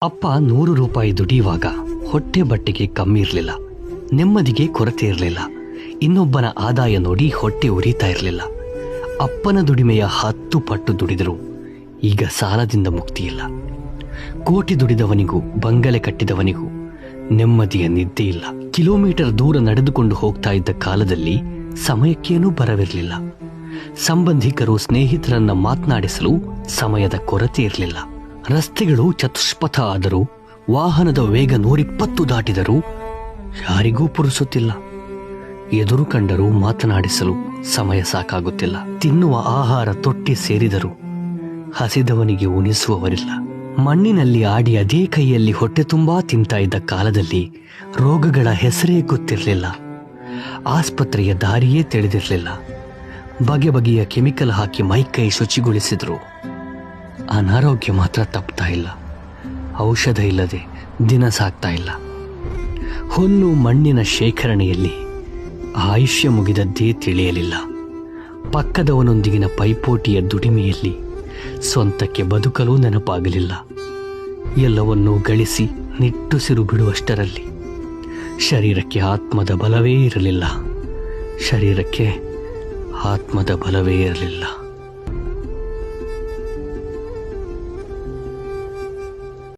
ಅಪ್ಪ 100 ರೂಪಾಯಿ ದುಡಿಯುವಾಗ ಹೊಟ್ಟೆ ಬಟ್ಟೆಗೆ ಕಮ್ಮಿ ಇರಲಿಲ್ಲ, ನೆಮ್ಮದಿಗೆ ಕೊರತೆ ಇರಲಿಲ್ಲ. ಇನ್ನೊಬ್ಬನ ಆದಾಯ ನೋಡಿ ಹೊಟ್ಟೆ ಉರಿತಾ ಇರಲಿಲ್ಲ. ಅಪ್ಪನ ದುಡಿಮೆಯ 10 ಪಟ್ಟು ದುಡಿದರೂ ಈಗ ಸಾಲದಿಂದ ಮುಕ್ತಿ ಇಲ್ಲ. ಕೋಟಿ ದುಡಿದವನಿಗೂ ಬಂಗಲೆ ಕಟ್ಟಿದವನಿಗೂ ನೆಮ್ಮದಿಯ ನಿದ್ದೆ ಇಲ್ಲ. ಕಿಲೋಮೀಟರ್ ದೂರ ನಡೆದುಕೊಂಡು ಹೋಗ್ತಾ ಇದ್ದ ಕಾಲದಲ್ಲಿ ಸಮಯಕ್ಕೇನೂ ಬರವಿರಲಿಲ್ಲ. ಸಂಬಂಧಿಕರು ಸ್ನೇಹಿತರನ್ನ ಮಾತನಾಡಿಸಲು ಸಮಯದ ಕೊರತೆ ಇರಲಿಲ್ಲ. ರಸ್ತೆಗಳು ಚತುಷ್ಪಥ ಆದರೂ, ವಾಹನದ ವೇಗ 120 ದಾಟಿದರೂ ಯಾರಿಗೂ ಪುರುಸುತ್ತಿಲ್ಲ. ಎದುರು ಕಂಡರೂ ಮಾತನಾಡಿಸಲು ಸಮಯ ಸಾಕಾಗುತ್ತಿಲ್ಲ. ತಿನ್ನುವ ಆಹಾರ ತೊಟ್ಟಿ ಸೇರಿದರೂ ಹಸಿದವನಿಗೆ ಉಣಿಸುವವರಿಲ್ಲ. ಮಣ್ಣಿನಲ್ಲಿ ಆಡಿ ಅದೇ ಕೈಯಲ್ಲಿ ಹೊಟ್ಟೆ ತುಂಬಾ ತಿಂತಾ ಇದ್ದ ಕಾಲದಲ್ಲಿ ರೋಗಗಳ ಹೆಸರೇ ಗೊತ್ತಿರಲಿಲ್ಲ. ಆಸ್ಪತ್ರೆಯ ದಾರಿಯೇ ತಿಳಿದಿರಲಿಲ್ಲ. ಬಗೆ ಬಗೆಯ ಕೆಮಿಕಲ್ ಹಾಕಿ ಮೈಕೈ ಶುಚಿಗೊಳಿಸಿದ್ರು. ಅನಾರೋಗ್ಯ ಮಾತ್ರ ತಪ್ತಾ ಇಲ್ಲ. ಔಷಧ ಇಲ್ಲದೆ ದಿನ ಸಾಕ್ತಾ ಇಲ್ಲ. ಹುಲ್ಲು ಮಣ್ಣಿನ ಶೇಖರಣೆಯಲ್ಲಿ ಆಯುಷ್ಯ ಮುಗಿದದ್ದೇ ತಿಳಿಯಲಿಲ್ಲ. ಪಕ್ಕದವನೊಂದಿಗಿನ ಪೈಪೋಟಿಯ ದುಡಿಮೆಯಲ್ಲಿ ಸ್ವಂತಕ್ಕೆ ಬದುಕಲು ನೆನಪಾಗಲಿಲ್ಲ. ಎಲ್ಲವನ್ನೂ ಗಳಿಸಿ ನಿಟ್ಟುಸಿರು ಬಿಡುವಷ್ಟರಲ್ಲಿ ಶರೀರಕ್ಕೆ ಆತ್ಮದ ಬಲವೇ ಇರಲಿಲ್ಲ.